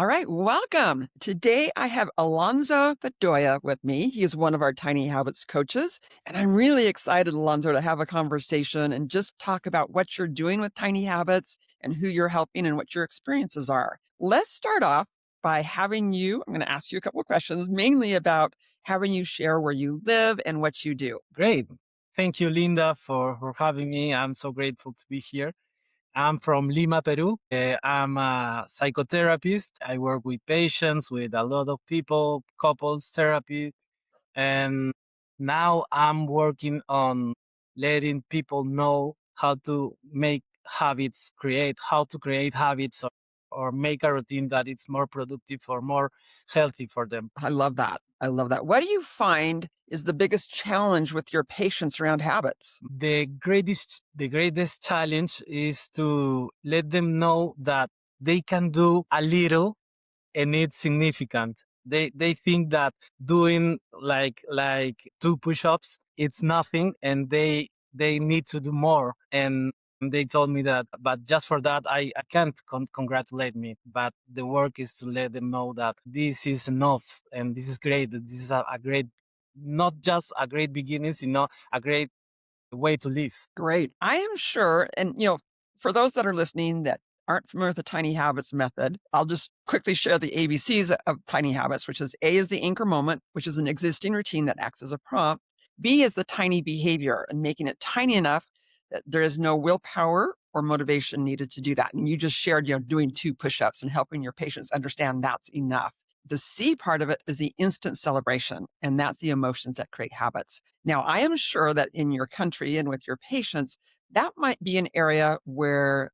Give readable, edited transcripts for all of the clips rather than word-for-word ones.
All right, welcome. Today I have Alonzo Bedoya with me. He is one of our Tiny Habits coaches, and I'm really excited, Alonzo, to have a conversation and just talk about what you're doing with Tiny Habits and who you're helping and what your experiences are. Let's start off by having you, I'm going to ask you a couple of questions, mainly about having you share where you live and what you do. Great. Thank you, Linda, for having me. I'm so grateful to be here. I'm from Lima, Peru. I'm a psychotherapist. I work with patients, with a lot of people, couples therapy. And now I'm working on letting people know how to make habits, how to create habits or make a routine that it's more productive or more healthy for them. I love that. I love that. What do you find is the biggest challenge with your patients around habits? The greatest challenge is to let them know that they can do a little and it's significant. They think that doing like 2 push-ups it's nothing, and they need to do more. And they told me that, but just for that I can't congratulate me. But the work is to let them know that this is enough and this is great. That this is a great, not just a great beginning, a great way to live. Great. I am sure, and for those that are listening that aren't familiar with the Tiny Habits method, I'll just quickly share the ABCs of Tiny Habits, which is A is the anchor moment, which is an existing routine that acts as a prompt. B is the tiny behavior and making it tiny enough that there is no willpower or motivation needed to do that. And you just shared, doing 2 push-ups and helping your patients understand that's enough. The C part of it is the instant celebration, and that's the emotions that create habits. Now, I am sure that in your country and with your patients, that might be an area where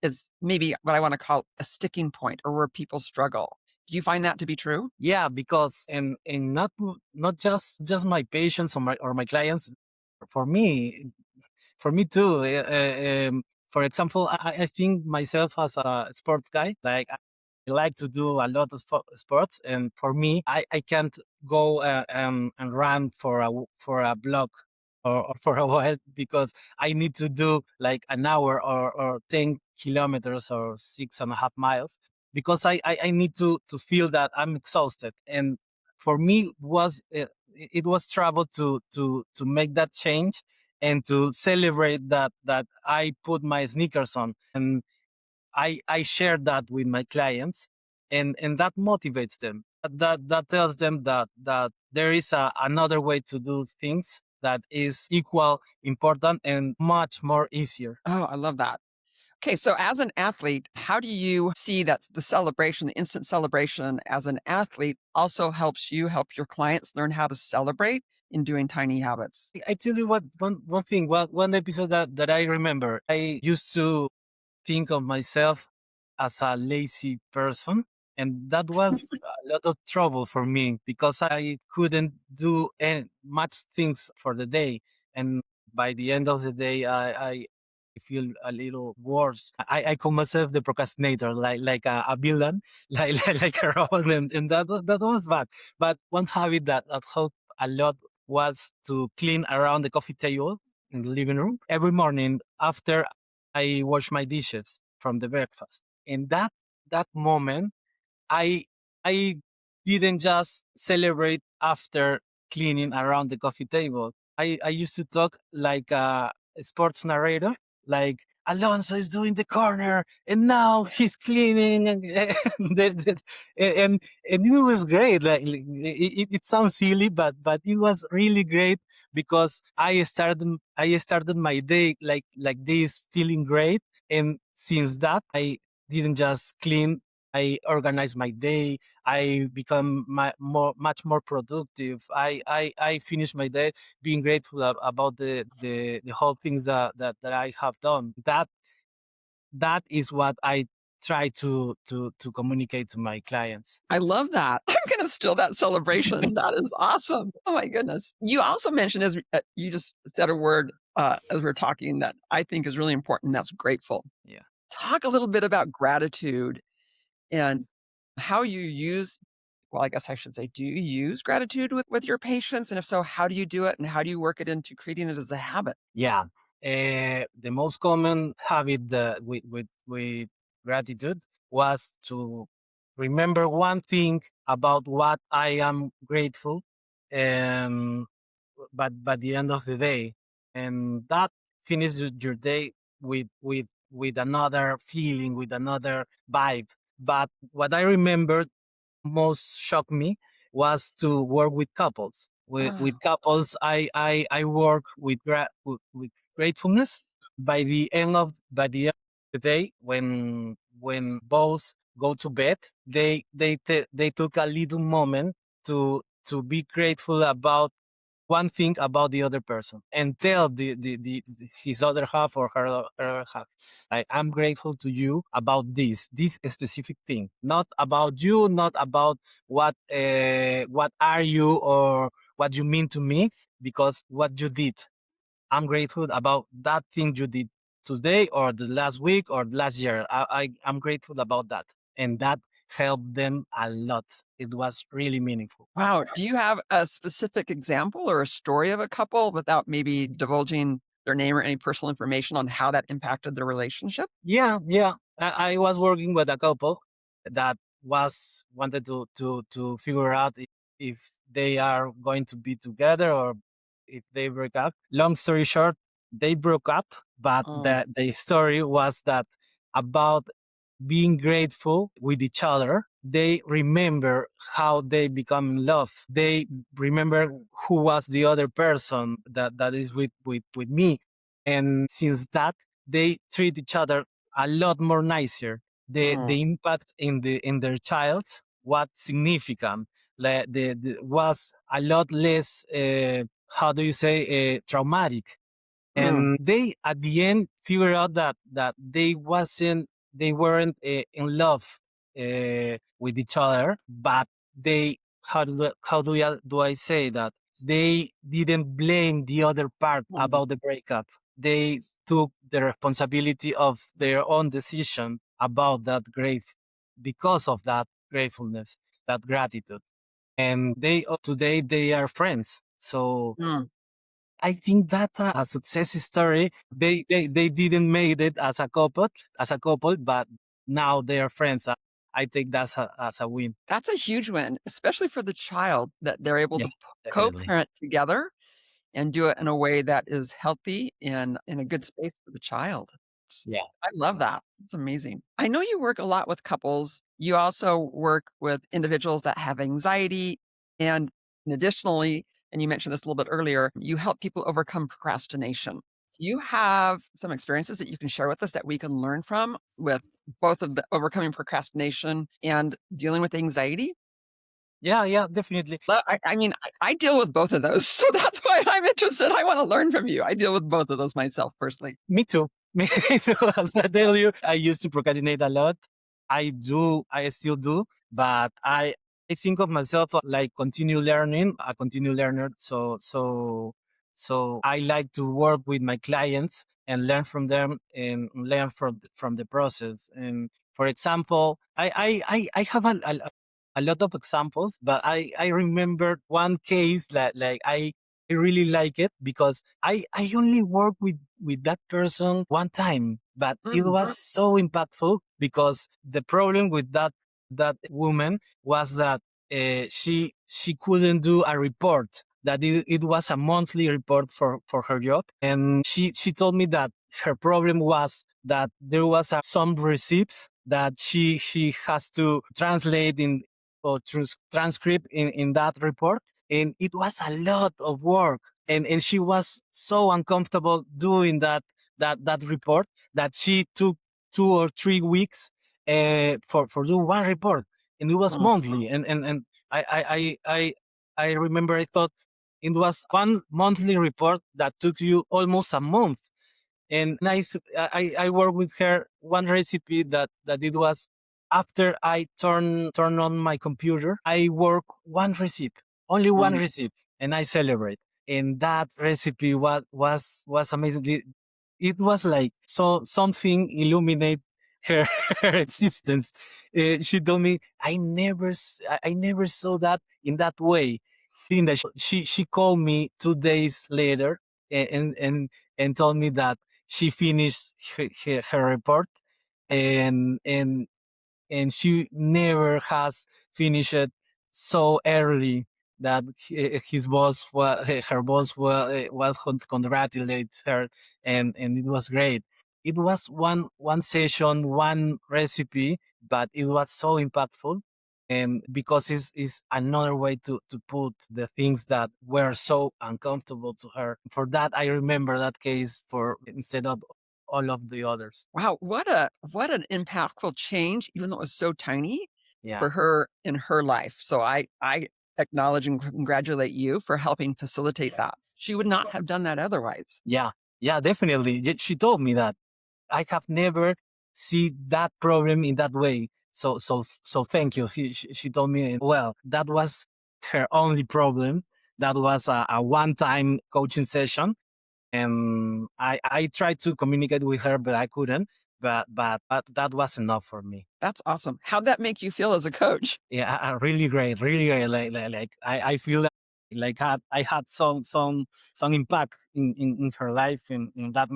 is maybe what I want to call a sticking point or where people struggle. Do you find that to be true? Yeah, because and not just my patients or my clients. For me, for me too. For example, I think myself as a sports guy. Like I like to do a lot of sports, and for me, I can't go and run for a block or for a while, because I need to do like an hour or 10 kilometers or 6.5 miles, because I need to feel that I'm exhausted. And for me it was trouble to make that change and to celebrate that I put my sneakers on. And I share that with my clients, and that motivates them. That tells them that there is another way to do things that is equal important and much more easier. Oh, I love that. Okay, so as an athlete, how do you see that the celebration, the instant celebration as an athlete also helps you help your clients learn how to celebrate in doing Tiny Habits? I tell you what, one thing, one episode that I remember. I used to think of myself as a lazy person. And that was a lot of trouble for me, because I couldn't do much things for the day. And by the end of the day, I feel a little worse. I call myself the procrastinator, like a villain, like a robot, and that was bad. But one habit that helped a lot was to clean around the coffee table in the living room every morning after I wash my dishes from the breakfast. And that moment, I I didn't just celebrate after cleaning around the coffee table. I used to talk like a sports narrator, like Alonso is doing the corner and now he's cleaning, and it was great. It sounds silly, but it was really great, because I started my day like this, feeling great. And since that, I didn't just clean, I organize my day. I become much more productive. I finish my day being grateful about the whole things that I have done. That is what I try to communicate to my clients. I love that. I'm going to steal that celebration. That is awesome. Oh my goodness. You also mentioned, as you just said a word as we are talking that I think is really important. That's grateful. Yeah. Talk a little bit about gratitude and how you use, well, I guess I should say, do you use gratitude with your patients? And if so, how do you do it? And how do you work it into creating it as a habit? Yeah. The most common habit with gratitude was to remember one thing about what I am grateful, um, but by the end of the day, and that finishes your day with another feeling, with another vibe. But what I remember most shocked me was to work with couples. With Oh, couples, I work with gratefulness. By the end of the day, when both go to bed, they took a little moment to be grateful about one thing about the other person and tell his other half or her other half, like, I'm grateful to you about this specific thing, not about you, not about what are you or what you mean to me, because what you did, I'm grateful about that thing you did today or the last week or last year. I'm grateful about that, and that helped them a lot. It was really meaningful. wow. Do you have a specific example or a story of a couple without maybe divulging their name or any personal information on how that impacted their relationship? Yeah, yeah. I was working with a couple that was wanted to figure out if they are going to be together or if they break up. Long story short, they broke up, but Oh, the story was that about being grateful with each other. They remember how they become in love. They remember who was the other person that is with me. And since that, they treat each other a lot more nicer. oh, The impact in their child was significant. Was a lot less how do you say traumatic, mm, and they at the end figured out that they weren't in love with each other, but they do I say that they didn't blame the other part mm, about the breakup. They took the responsibility of their own decision about that because of that gratefulness, that gratitude, and today they are friends. So mm. I think that's a success story. They didn't make it as a couple, but now they are friends. I take that as a win. That's a huge win, especially for the child that they're able Yeah, to definitely. co-parent together and do it in a way that is healthy and in a good space for the child. It's Yeah. I love that. It's amazing. I know you work a lot with couples. You also work with individuals that have anxiety, and additionally, and you mentioned this a little bit earlier, you help people overcome procrastination. Do you have some experiences that you can share with us that we can learn from with both of the overcoming procrastination and dealing with anxiety? Yeah, yeah, definitely. I mean, I deal with both of those, so that's why I'm interested. I wanna learn from you. I deal with both of those myself personally. Me too. Me too. As I tell you, I used to procrastinate a lot. I still do, but I think of myself like continue learning, a continue learner. So I like to work with my clients and learn from them and learn from the process. And for example, I have a lot of examples, but I remember one case that like I really like it because I only worked with that person one time, but it Mm, was so impactful because the problem with that woman was that she couldn't do a report. That it was a monthly report for her job, and she told me that her problem was that there was some receipts that she has to translate in or transcript in that report, and it was a lot of work, and she was so uncomfortable doing that report that she took 2 or 3 weeks for do one report, and it was mm, monthly, and I I I I I remember I thought it was one monthly report that took you almost a month, and I worked with her one recipe that it was after I turn on my computer, I work one recipe, only one mm, recipe, and I celebrate. And that recipe was amazing. It was like something illuminate her, her existence. She told me I never saw that in that way. She called me 2 days later and told me that she finished her report, and and she never has finished it so early that his boss, her boss, was congratulate her, and it was great. It was one session, one recipe, but it was so impactful, and because it's another way to put the things that were so uncomfortable to her. For that, I remember that case for instead of all of the others. Wow, what an impactful change, even though it was so tiny Yeah. for her in her life. So I acknowledge and congratulate you for helping facilitate that. She would not have done that otherwise. Yeah, yeah, definitely. She told me that I have never seen that problem in that way. So thank you. She told me, well, that was her only problem. That was a one-time coaching session, and I tried to communicate with her, but I couldn't. But that was enough for me. That's awesome. How'd that make you feel as a coach? Yeah, really great, really great. Like I feel like I had some impact in her life, and that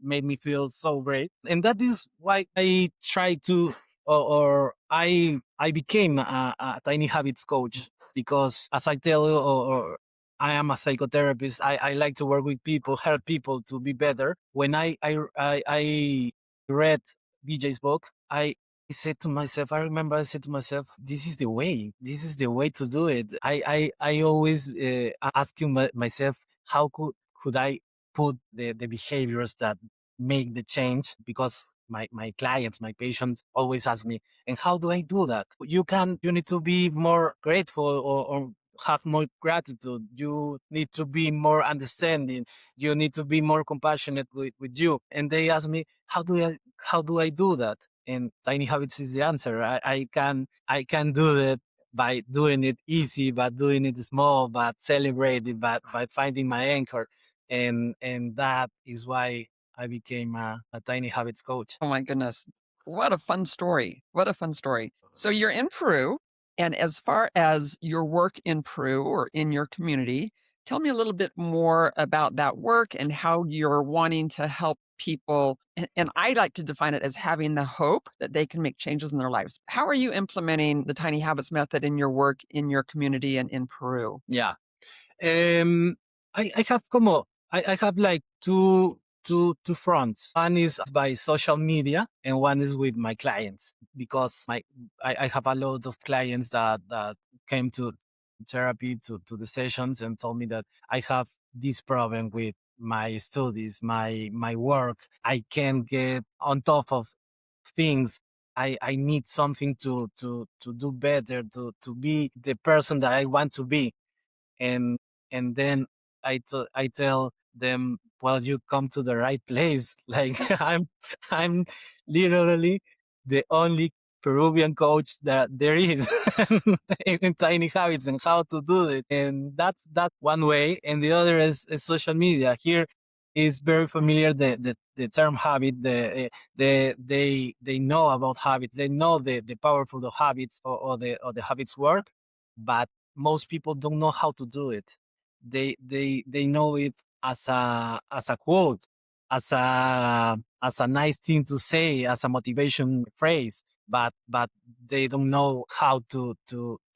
made me feel so great. And that is why I try to, or I became a tiny habits coach, because as I tell you, or I am a psychotherapist. I like to work with people, help people to be better. When I read BJ's book, I said to myself, I remember I said to myself, this is the way. This is the way to do it. I always asking myself, how could I put the behaviors that make the change? Because my clients, my patients always ask me, and how do I do that? You need to be more grateful, or have more gratitude. You need to be more understanding. You need to be more compassionate with you. And they ask me, how do I do that? And tiny habits is the answer. I can do that by doing it easy, by doing it small, but celebrate it, by finding my anchor. And that is why I became a tiny habits coach. Oh my goodness. What a fun story. What a fun story. So you're in Peru, and as far as your work in Peru or in your community, tell me a little bit more about that work and how you're wanting to help people. And I like to define it as having the hope that they can make changes in their lives. How are you implementing the tiny habits method in your work in your community and in Peru? Yeah. Um, I have I have like two fronts. One is by social media, and one is with my clients, because I have a lot of clients that came to therapy, to the sessions, and told me that I have this problem with my studies, my work. I can't get on top of things. I need something to do better, to be the person that I want to be. And and then I tell them, well, you come to the right place. Like, I'm literally the only Peruvian coach that there is in tiny habits and how to do it. And that's one way. And the other is social media. Here is very familiar, the term habit. They know about habits. They know the powerful of habits, or the habits work, but most people don't know how to do it. They know it as a quote, as a nice thing to say, as a motivation phrase, but they don't know how to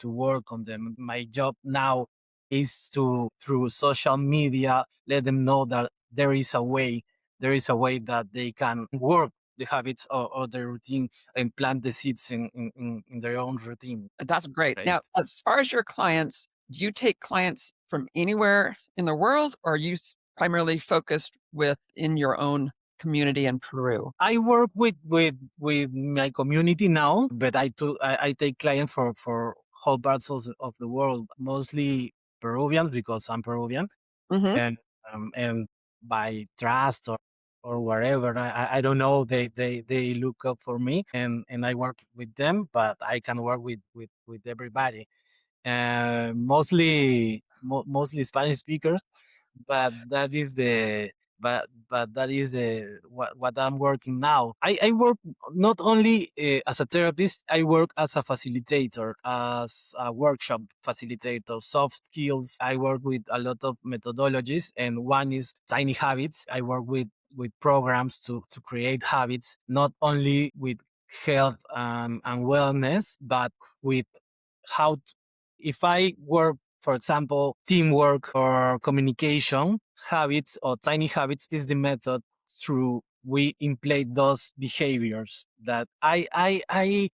work on them. My job now is to, through social media, let them know that there is a way that they can work the habits, or the routine, and plant the seeds in their own routine. That's great. Right. Now, as far as your clients, do you take clients from anywhere in the world, or are you primarily focused within your own community in Peru? I work with my community now, but I take clients for whole parts of the world, mostly Peruvians, because I'm Peruvian, Hmm. and by trust, or wherever, I don't know, they look up for me, and I work with them, but I can work with everybody, mostly Spanish speakers, but that is the but that is the what I'm working now. I work not only as a therapist. I work as a facilitator, as a workshop facilitator, soft skills. I work with a lot of methodologies, and one is tiny habits. I work with programs to create habits, not only with health and wellness, but with how t- if I work, for example, teamwork or communication habits or tiny habits is the method through we implement those behaviors that I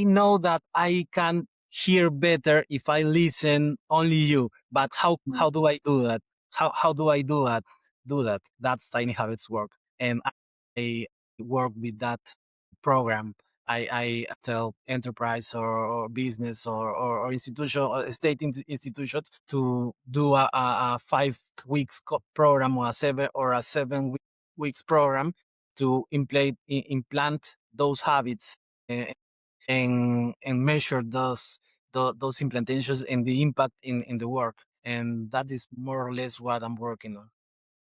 know that I can hear better if I listen only you. But how do I do that? How do I do that? Do that. That's tiny habits work, and I work with that program. I tell enterprise or business or institution or institutions to do a 5 weeks program or a 7 weeks program to implant those habits, uh, and measure those implantations and the impact in the work. And that is more or less what I'm working on.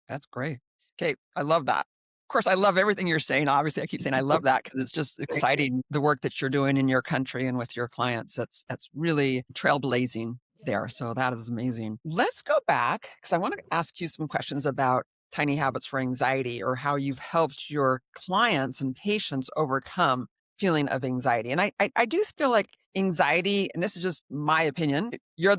That's great. Okay, I love that. Of course, I love everything you're saying. Obviously, I keep saying I love that because it's just exciting the work that you're doing in your country and with your clients. That's really trailblazing there. So that is amazing. Let's go back because I want to ask you some questions about tiny habits for anxiety or how you've helped your clients and patients overcome feeling of anxiety. And I do feel like anxiety, and this is just my opinion. You've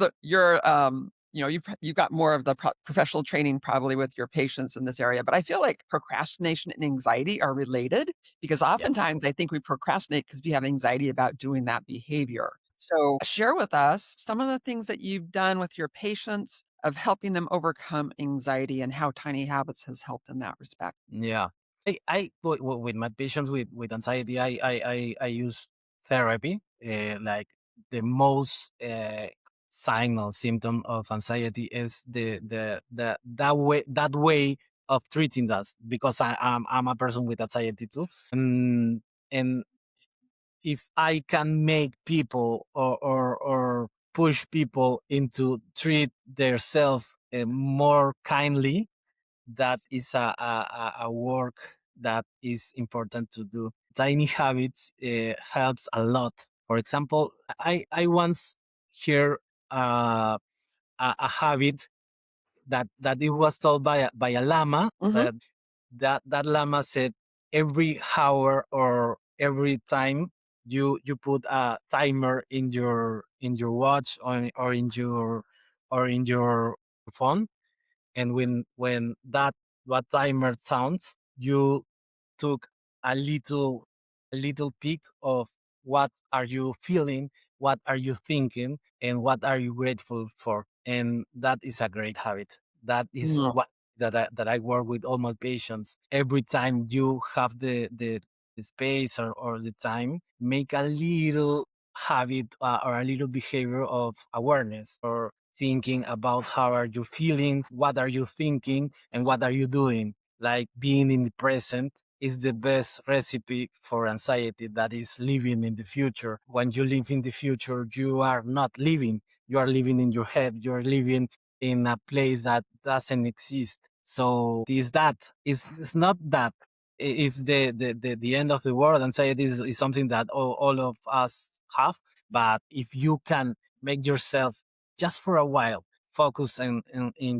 got more of the professional training probably with your patients in this area, but I feel like procrastination and anxiety are related because Yeah. oftentimes I think we procrastinate because we have anxiety about doing that behavior. So share with us some of the things that you've done with your patients of helping them overcome anxiety and how tiny habits has helped in that respect. Yeah. With my patients with anxiety, I use therapy. Like the most signal symptom of anxiety is that way of treating us because I'm a person with anxiety too. And if I can make people or push people into treat themselves more kindly, that is a work that is important to do. Tiny habits helps a lot. For example, I once hear a habit that it was told by a lama Hmm. that lama said every hour or every time you put a timer in your watch or in your phone, and when that what timer sounds, you took a little peek of what are you feeling, what are you thinking, and what are you grateful for. And that is a great habit. That is what that I work with all my patients. Every time you have the space or the time, make a little habit or a little behavior of awareness or thinking about how are you feeling, what are you thinking, and what are you doing. Like being in the present is the best recipe for anxiety, that is living in the future. When you live in the future, you are not living. You are living in your head. You are living in a place that doesn't exist. So is that. It's not that. It's the end of the world. Anxiety is something that all of us have. But if you can make yourself just for a while focus in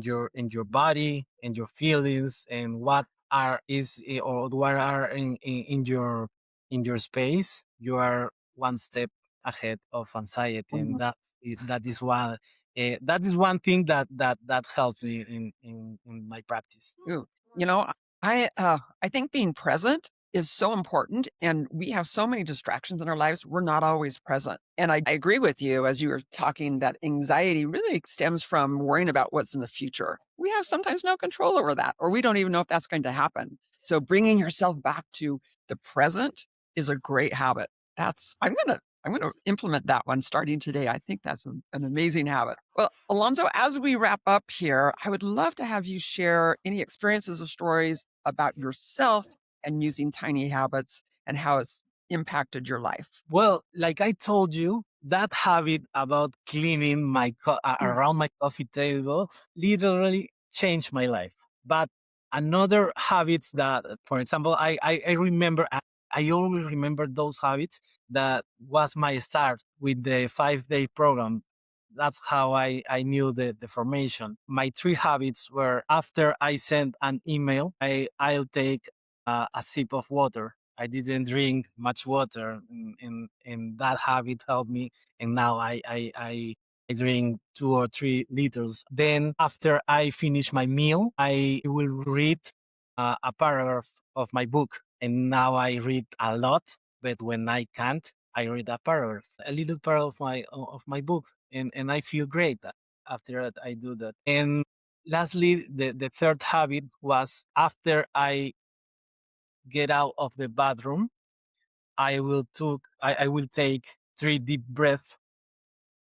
your body and your feelings and what are is or what are in your space, you are one step ahead of anxiety, and Hmm. that is one thing that helps me in my practice. Ooh, I think being present is so important, and we have so many distractions in our lives, we're not always present. And I agree with you as you were talking that anxiety really stems from worrying about what's in the future. We have sometimes no control over that, or we don't even know if that's going to happen. So bringing yourself back to the present is a great habit. I'm gonna implement that one starting today. I think that's an amazing habit. Well, Alonzo, as we wrap up here, I would love to have you share any experiences or stories about yourself and using tiny habits and how it's impacted your life. Well, like I told you, that habit about cleaning Mm. around my coffee table literally changed my life. But another habits that, for example, I remember, I always remember those habits that was my start with the 5 day program. That's how I knew the formation. My 3 habits were after I send an email, I'll take a sip of water. I didn't drink much water, and that habit helped me. And now I drink 2 or 3 liters. Then after I finish my meal, I will read a paragraph of my book. And now I read a lot, but when I can't, I read a paragraph, a little part of my book, and I feel great after that I do that. And lastly, the third habit was after I get out of the bathroom, I will take 3 deep breaths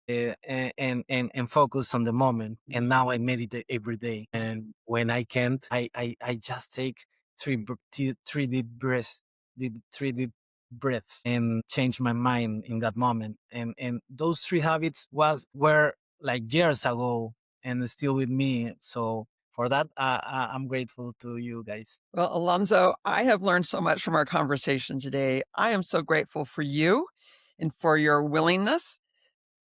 and focus on the moment. And now I meditate every day. And when I can't, I just take three deep breaths, 3 deep breaths, and change my mind in that moment. And those 3 habits were like years ago and still with me. So for that, I'm grateful to you guys. Well, Alonzo, I have learned so much from our conversation today. I am so grateful for you and for your willingness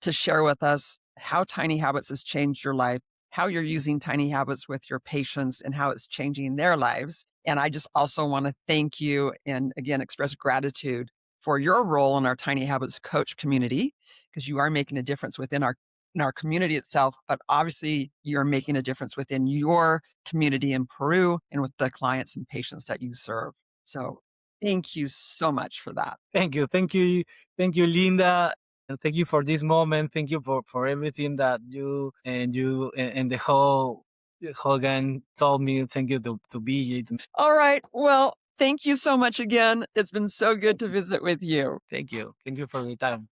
to share with us how Tiny Habits has changed your life, how you're using Tiny Habits with your patients, and how it's changing their lives. And I just also want to thank you and again express gratitude for your role in our Tiny Habits coach community, because you are making a difference within our community itself, but obviously you're making a difference within your community in Peru and with the clients and patients that you serve. So thank you so much for that. Thank you. Thank you, Linda. And thank you for this moment. Thank you for everything that you and the whole gang told me. Thank you to BJ. All right. Well, thank you so much again. It's been so good to visit with you. Thank you. Thank you for your time.